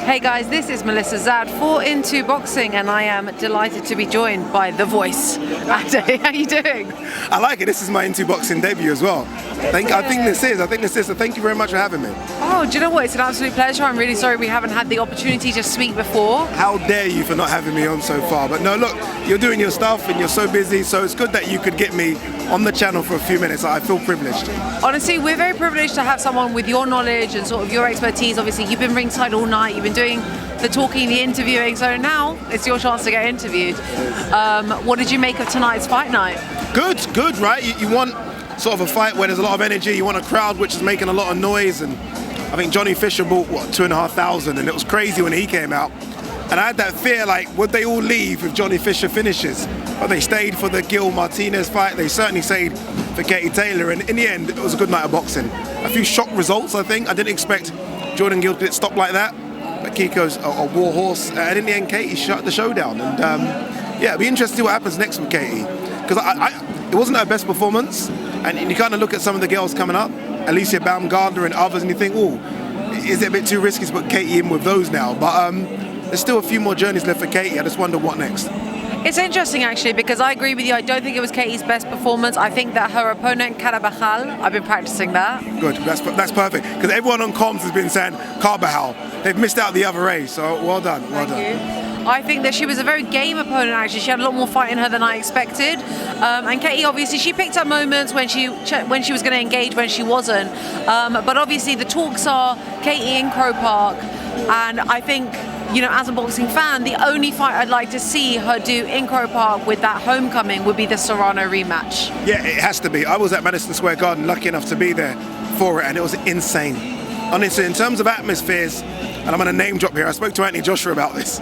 Hey guys, this is Melissa Zad for Into Boxing, and I am delighted to be joined by the voice. Ade, how you doing? I like it. This is my Into Boxing debut as well. I think this is. So thank you very much for having me. Oh, do you know what? It's an absolute pleasure. I'm really sorry we haven't had the opportunity to speak before. How dare you for not having me on so far? But no, look, you're doing your stuff and you're so busy, so it's good that you could get me on the channel for a few minutes. I feel privileged. Honestly, we're very privileged to have someone with your knowledge and sort of your expertise. Obviously, you've been ringside all night, you've been doing the talking, the interviewing, so now it's your chance to get interviewed. What did you make of tonight's fight night? Good, right? You want sort of a fight where there's a lot of energy, you want a crowd which is making a lot of noise, and I think Johnny Fisher bought, 2,500, and it was crazy when he came out. And I had that fear, like, would they all leave if Johnny Fisher finishes? But they stayed for the Gill Martinez fight. They certainly stayed for Katie Taylor. And in the end, it was a good night of boxing. A few shock results, I think. I didn't expect Jordan Gill to stop like that. But Kiko's a war horse. And in the end, Katie shut the show down. And yeah, it'll be interesting to see what happens next with Katie. Because it wasn't her best performance. And you kind of look at some of the girls coming up, Alicia Baumgardner and others, and you think, oh, is it a bit too risky to put Katie in with those now? But there's still a few more journeys left for Katie. I just wonder what next. It's interesting actually, because I agree with you. I don't think it was Katie's best performance. I think that her opponent, Carabajal, I've been practicing that. Good, that's perfect. Because everyone on comms has been saying Carabajal. They've missed out the other race, so well done. Thank you. I think that she was a very game opponent actually. She had a lot more fight in her than I expected. And Katie, obviously, she picked up moments when she was going to engage, when she wasn't. But obviously the talks are Katie in Croke Park, and I think, you know, as a boxing fan, the only fight I'd like to see her do in Croke Park with that homecoming would be the Serrano rematch. Yeah, it has to be. I was at Madison Square Garden, lucky enough to be there for it, and it was insane. Honestly, in terms of atmospheres, and I'm going to name drop here, I spoke to Anthony Joshua about this.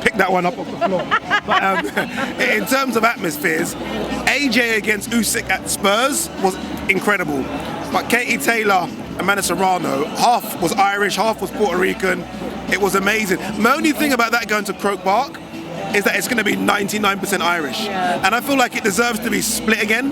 Pick that one up off the floor. But in terms of atmospheres, AJ against Usyk at Spurs was incredible. But Katie Taylor and Amanda Serrano, half was Irish, half was Puerto Rican. It was amazing. My only thing about that going to Croke Park is that it's going to be 99% Irish. Yeah. And I feel like it deserves to be split again.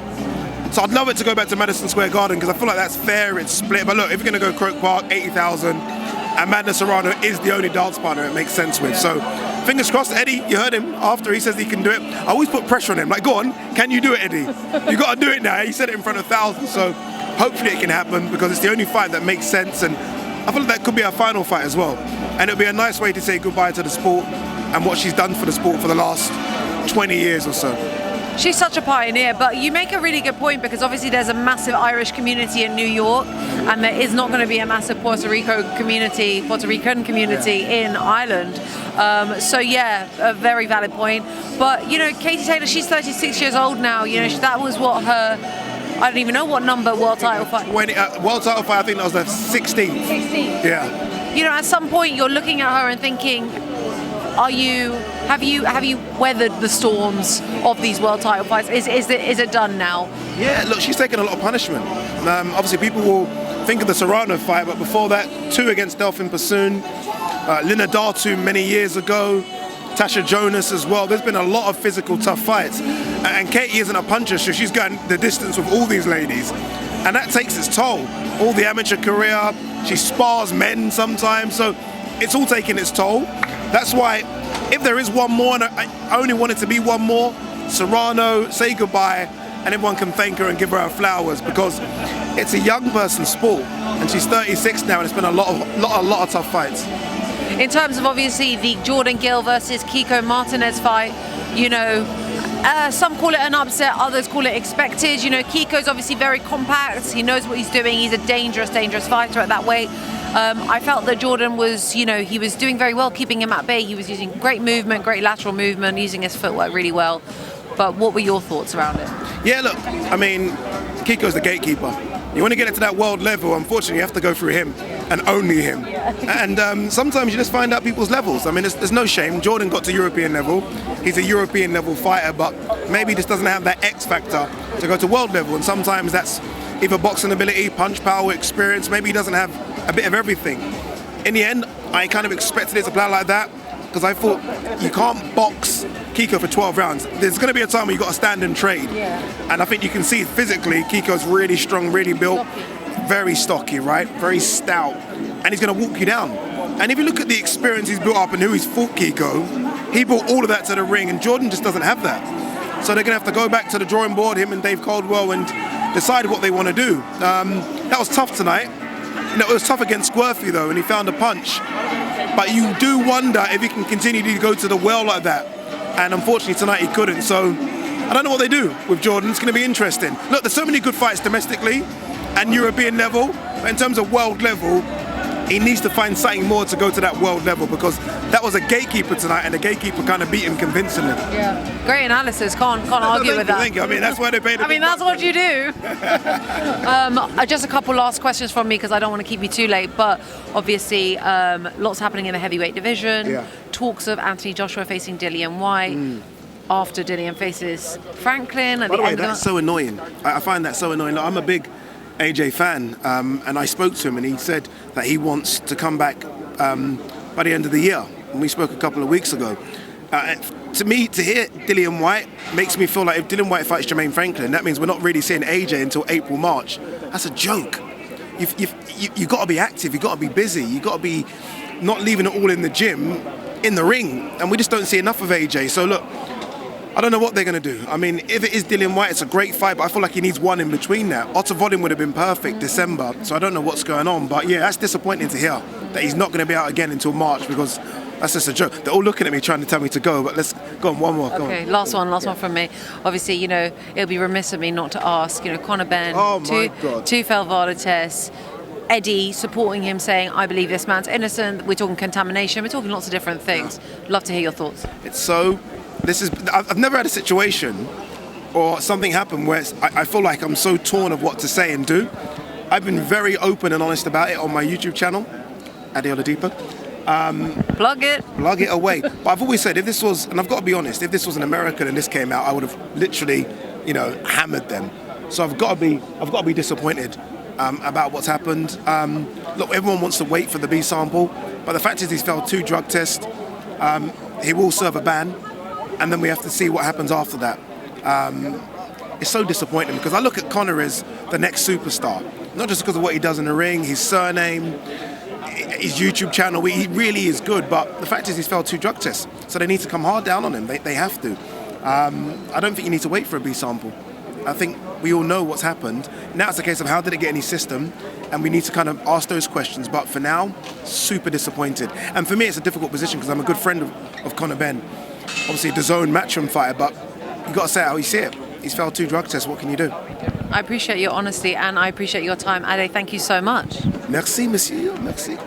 So I'd love it to go back to Madison Square Garden because I feel like that's fair, it's split. But look, if you're going to go Croke Park, 80,000, and Amanda Serrano is the only dance partner it makes sense with. So fingers crossed. Eddie, you heard him after he says he can do it. I always put pressure on him, like, go on, can you do it, Eddie? You got to do it now. He said it in front of thousands, so hopefully it can happen because it's the only fight that makes sense, and I feel like that could be our final fight as well. And it'll be a nice way to say goodbye to the sport and what she's done for the sport for the last 20 years or so. She's such a pioneer, but you make a really good point because obviously there's a massive Irish community in New York, and there is not going to be a massive Puerto Rican community in Ireland. So yeah, a very valid point. But you know, Katie Taylor, she's 36 years old now. You know, that was what her, I don't even know what number world title fight. World title fight, I think that was the 16th. 16th. Yeah. You know, at some point you're looking at her and thinking, have you weathered the storms of these world title fights? Is it done now? Yeah, look, she's taken a lot of punishment. Obviously, people will think of the Serrano fight, but before that, 2 against Delphine Bassoon, Lina Datu many years ago, Tasha Jonas as well. There's been a lot of physical, tough fights. And Katie isn't a puncher, so she's going the distance with all these ladies. And that takes its toll. All the amateur career, she spars men sometimes, so it's all taking its toll. That's why, if there is one more, and I only want it to be one more, Serrano, say goodbye, and everyone can thank her and give her her flowers, because it's a young person's sport, and she's 36 now, and it's been a lot of tough fights. In terms of obviously the Jordan Gill versus Kiko Martinez fight, you know, some call it an upset, others call it expected. You know, Kiko's obviously very compact, he knows what he's doing, he's a dangerous fighter at that weight. I felt that Jordan was, you know, he was doing very well keeping him at bay. He was using great movement, great lateral movement, using his footwork really well. But what were your thoughts around it? Yeah, look, I mean, Kiko's the gatekeeper. You want to get it to that world level, unfortunately, you have to go through him and only him. Yeah. And sometimes you just find out people's levels. I mean, there's no shame. Jordan got to European level. He's a European level fighter, but maybe he just doesn't have that X factor to go to world level. And sometimes that's either boxing ability, punch power, experience. Maybe he doesn't have a bit of everything. In the end, I kind of expected it to play like that because I thought you can't box Kiko for 12 rounds. There's going to be a time where you've got to stand and trade. Yeah. And I think you can see physically Kiko's really strong, really built, very stocky, right? Very stout. And he's going to walk you down. And if you look at the experience he's built up and who he's fought, Kiko, he brought all of that to the ring, and Jordan just doesn't have that. So they're going to have to go back to the drawing board, him and Dave Caldwell, and decide what they want to do. That was tough tonight. It was tough against Squirfy though, and he found a punch. But you do wonder if he can continue to go to the well like that. And unfortunately tonight he couldn't. So I don't know what they do with Jordan. It's going to be interesting. Look, there's so many good fights domestically and European level. But in terms of world level, he needs to find something more to go to that world level, because that was a Gatekeeper tonight, and the Gatekeeper kind of beat him convincingly. Yeah, great analysis. Can't argue with that. Thank you. I mean, that's why they paid. I mean, that's what you do. Just a couple last questions from me, because I don't want to keep you too late. But obviously, lots happening in the heavyweight division. Yeah. Talks of Anthony Joshua facing Dillian White. After Dillian faces Franklin. By the way, that's so annoying. I find that so annoying. Like, I'm a big AJ fan, and I spoke to him, and he said that he wants to come back by the end of the year. And we spoke a couple of weeks ago. To me, to hear Dillian White makes me feel like if Dillian White fights Jermaine Franklin, that means we're not really seeing AJ until April, March. That's a joke. You've got to be active. You've got to be busy. You've got to be not leaving it all in the gym, in the ring. And we just don't see enough of AJ. So look, I don't know what they're going to do. I mean, if it is Dillian White, it's a great fight, but I feel like he needs one in between that. Otter Volume would have been perfect December, so I don't know what's going on. But yeah, that's disappointing to hear that he's not going to be out again until March, because that's just a joke. They're all looking at me trying to tell me to go, but let's go on, one more. Okay, last one from me. Obviously, you know, it'll be remiss of me not to ask, you know, Conor Benn, two failed VADA tests. Eddie supporting him, saying, I believe this man's innocent. We're talking contamination. We're talking lots of different things. Love to hear your thoughts. I've never had a situation or something happen where I feel like I'm so torn of what to say and do. I've been very open and honest about it on my YouTube channel, Ade Oladipo. Plug it away. But I've always said, if this was, and I've got to be honest, if this was an American and this came out, I would have literally, you know, hammered them. So I've got to be disappointed about what's happened. Look, everyone wants to wait for the B sample, but the fact is he's failed 2 drug tests. He will serve a ban, and then we have to see what happens after that. It's so disappointing, because I look at Conor as the next superstar, not just because of what he does in the ring, his surname, his YouTube channel. He really is good, but the fact is he's failed 2 drug tests, so they need to come hard down on him. They have to. I don't think you need to wait for a B sample. I think we all know what's happened. Now it's a case of how did it get in his system, and we need to kind of ask those questions. But for now, super disappointed. And for me, it's a difficult position, because I'm a good friend of Conor Benn. Obviously, the zone matchroom fighter, but you've got to say it how you see it. He's failed 2 drug tests. What can you do? I appreciate your honesty, and I appreciate your time. Ade, thank you so much. Merci, monsieur. Merci.